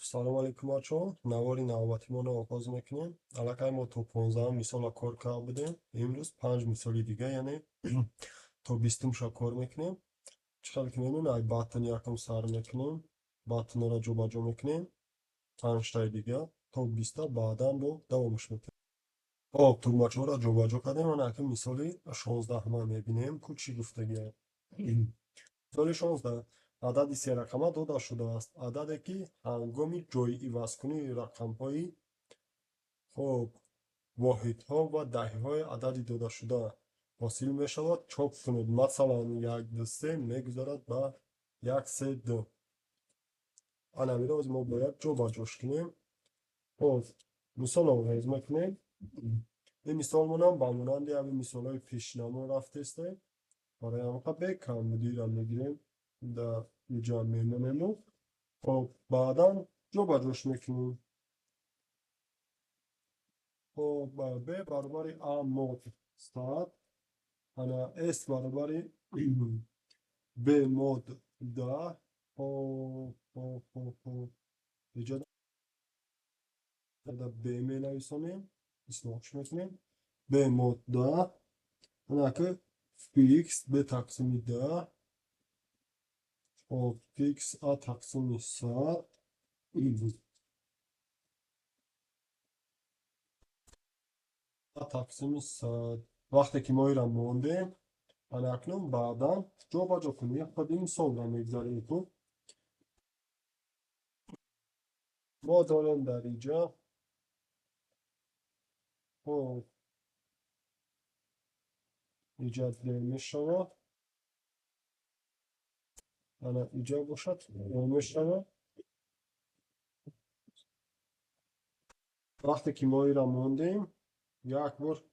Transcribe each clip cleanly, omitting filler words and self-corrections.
салом алейкум бачаҳо. Навори навбатимонро оғоз мекунем. Аллакай мо то 15 мисола кор карда будем. Имрӯз 5 мисоли дига, яъне то 20 кор мекунем. Чӣ хеле ки мебинем, ай баттани якум сар мекунем, баттанро ҷобаҷо мекунем, 5таи дига то 20 баъдан бо давомаш мекунем. Турмачҳоро ҷобаҷо кардем. Ана ки мисоли 16 мебинем ку чӣ гуфтагиаст. мисоли 16 адади серақама дода шудааст. Ададе ки ҳангоми ҷойивазкунии рақамҳои воҳидҳо ва даҳиҳои адади додашуда ҳосил мешавад, чоп кунед. Масалан 1, 2, 3 мегузарад ба 1, 3, 2. Анамиро мо бояд ҷобаҷош кунем. мисол оғоз мекунем. ин мисолмонам ба монанди ҳамин мисолҳои пешинамон рафтестем. برای همه بکن مدیرم میگیریم در اینجا میمونیم. بعدا جو با جوش میکنیم. ب برابری ا مود استاد. انا اس برابری ب مود ده. اینجا در ب می نویسونیم. اسمش میکنیم ب مود ده. انا که fx به تقسیم ده. fx a تقسیم 100 a تقسیم 100. وقتی که ما ایران موندیم انا اکنون بعدا جو با جو کنیم. خود این سال را میگذاریم تو ما داریم در اینجا ایجاد میشود. انا ایجاد باشد میشود. وقتی که ما ایران موندیم یک بار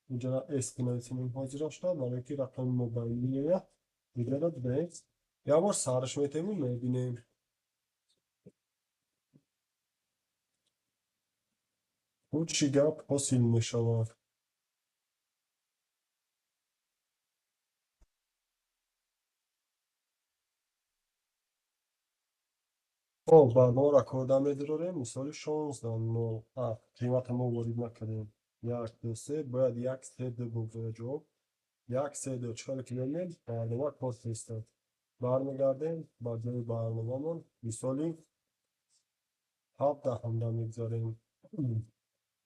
اینجا اس بنویسیم حاضر شد. برای که رقم موبایلیه دیگه را برید یا بار سرش میتونیم میبینیم. اون چی گپ حاصل میشود. برنامه را کردن میداریم. مثال 16 نو قیمت ما وارد نکردیم. 1 2 3 باید 1 3 2 بگذاره جواب 1 3 2 4 کیلومتر برنامه کد فرستاد. برمیگردیم با جای برنامه‌مون مثالی 17 هم میگذاریم.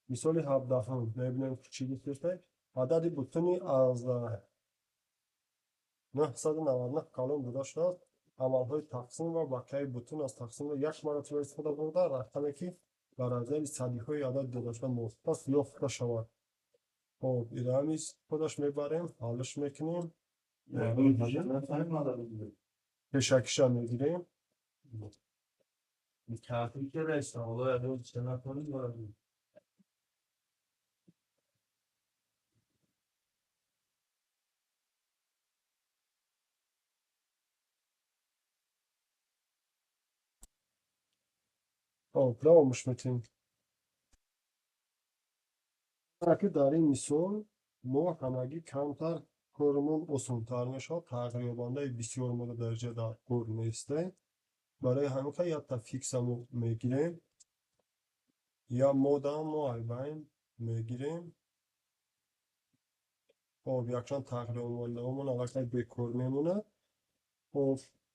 مثالی 17 هم میبینیم که چی گفته. عدد بوتونی از 999 کلم بوده شد. عملهای تقسیم و بقیه بوتون از تقسیم رو یک مرتبه استفاده برده رقمی که بر اساس صدیهای عدد داده شده مثبت یافته شود. این همی خودش میبریم حلش میکنیم. کشکش هم میگیریم. دوامش میتیم. اگه در این مثال ما همگی کمتر کارمون آسان‌تر میشه. تقریبا بسیار مورد درجه در کار نیسته. برای همین که یا تا فیکس هم میگیریم یا مودم معین میگیریم. یکشان تقریبا مونده همون اگر بکار میمونه.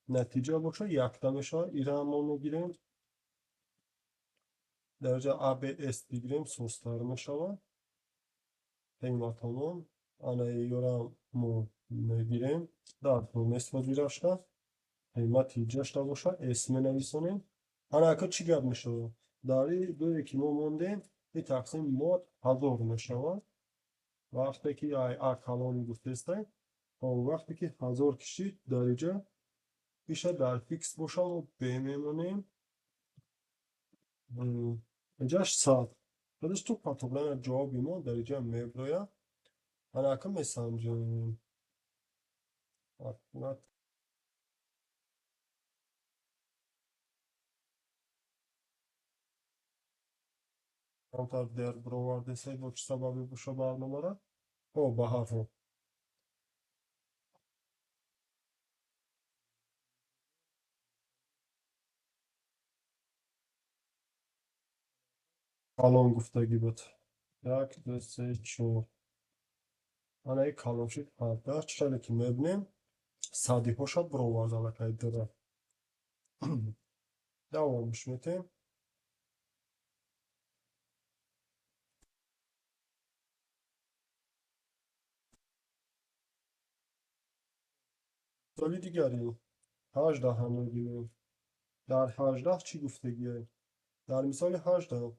نتیجه باشه یک میشه. ایره هم میگیریم. درجه ABS بگیریم سوستر میشه. قیمت همون انا ایران میگیریم. در نصف وزیرشته قیمت ایجاشته باشه اسم نویسونیم. انا که چی گرد میشه داری دوی که ما موندیم این تقسیم مود 1000 میشه. وقتی که کلان گفتسته وقتی که 1000 کشید درجه بیشه در فیکس باشه و بمیمونیم. اینجاش 100 خودش تو پاتوبلان جوابی ما درجه میبرویا. انا که میسنجیم کمتر در برآورده سه با چه سببی باشه برنامه را به هر حال کلان گفتگی بود. یک دو سه چهار. انا یک کلان شد 15 چرا که میبینیم صدی ها شد برآورد علاقه داره. دوامش میتیم. مثال دیگری 18 هم میبینیم. در 18 چی گفتگیه؟ در مثال 18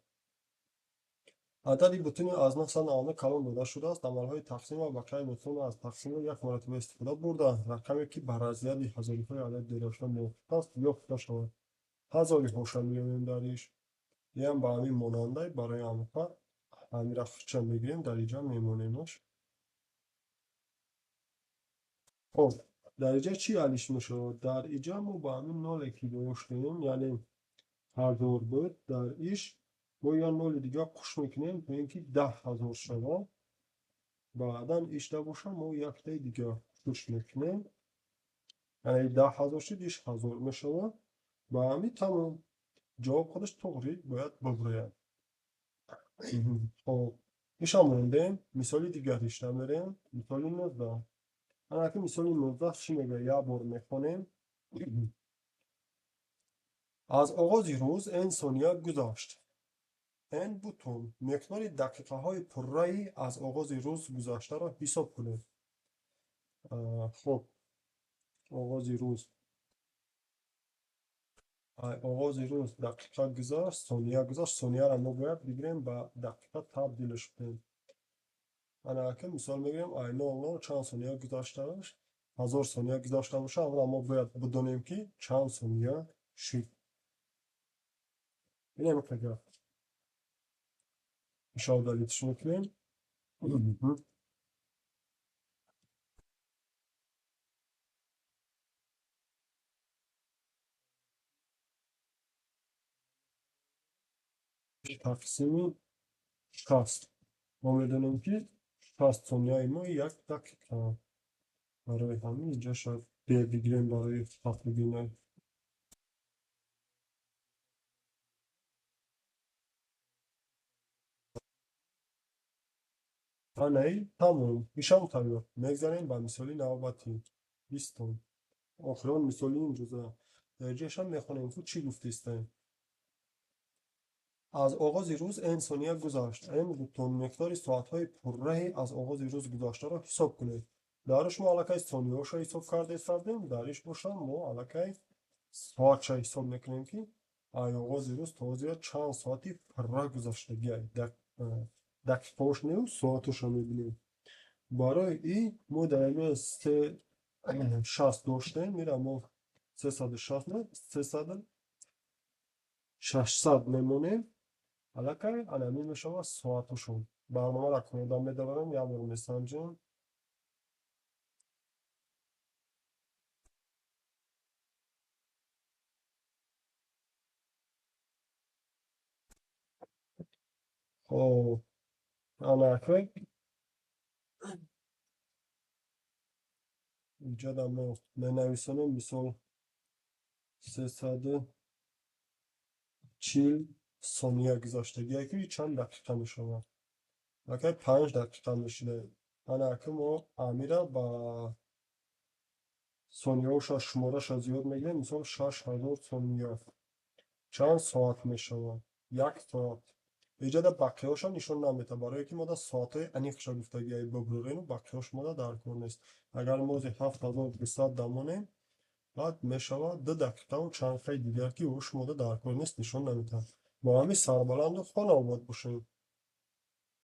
عددی بتونی از 999 کلان داده شده است. عملهای تقسیم و بقیه بتون از تقسیم رو یک مرتبه استفاده برده. رقمی که بر از زیادی هزاری های عدد دیده شده موافق است یافت شود. هزاری هاشم می‌بینیم درش. یه هم با همین ماننده برای عمقا همین را چه میگیریم در اینجا میمونیمش. خب در اینجا چی حلش میشه؟ در اینجا ما با همین نولی که داشتیم یعنی هزار بود در ایش ما یا نول دیگه قش میکنیم تا اینکه 10,000 شده. بعدا ایش باشه ما یک تا دیگه قش میکنیم یعنی 10,000 شد ایش 1000 میشه. با همین تمام جواب خودش طوری باید ببره. خب ایش هم موندیم. مثالی دیگریش نمیریم. مثالی 19. انا که مثالی 19 چی میگه؟ یه بار میخونیم. از آغاز روز این ثانیه گذشت. این بوتون مقدار دقیقه های پررأی از آغاز روز گذشته را حساب کنید. خب آغاز روز دقیقه گذشت، ثانیه گذشت. ثانیه را ما باید بگیریم به دقیقه تبدیلش کنیم. انا که مثال میگیریم ای 00 چند ثانیه گذشته باشه، 1000 ثانیه گذشته باشه، اما ما باید بدونیم که چند ثانیه شد. اینه که اشاره دالیتش میکنیم. تقسیم 60 ما میدونیم که 60 ثانیه ما یک دقیقه. برای همین اینجا شاید بگیریم برای تقریبی. نه تمام میشم تمام میگذاریم با مثالی نوبتی 20. آخران مثالی این جزء درجهش هم میخونیم که چی گفتیستیم. از آغاز روز این ثانیه گذشت. این بوتون مقدار ساعت‌های پررهی از آغاز روز گذشته را حساب کنید. درش ما علاقه ثانیه‌اش را حساب کرده استادیم. درش باشم ما علاقه ساعت را حساب میکنیم که ای آغاز روز تازه چند ساعتی پرره گذشته بیای دقیقه‌اش نیو ساعتش را میبینیم. برای این ما در اینجا 360 داشتیم میره ما 360 نه 600 میمونیم. علاقه علمی میشه ساعتشون. برنامه را کنید میدارم یا برو میسنجیم. خب علاقه اینجا در ما مینویسونیم مثال 340 ثانیه گذاشتگی یکی چند دقیقه میشه. علاقه 5 دقیقه میشه. علاقه ما امیره با ثانیه‌اش شمارش از زیاد میگیریم. مثال 6000 ثانیه چند ساعت میشود؟ یک ساعت. ایجاد بقیه‌اش نشون نمیده برای که ما در ساعت انیقش گفتگی ببریم و بقیه‌اش ما در کار نیست. اگر ما 7200 دمانیم بعد میشود 2 دقیقه و چند خیلی دیگر که اوش ما در کار نیست نشون نمیده. با همین سربلند و خانه آباد باشیم.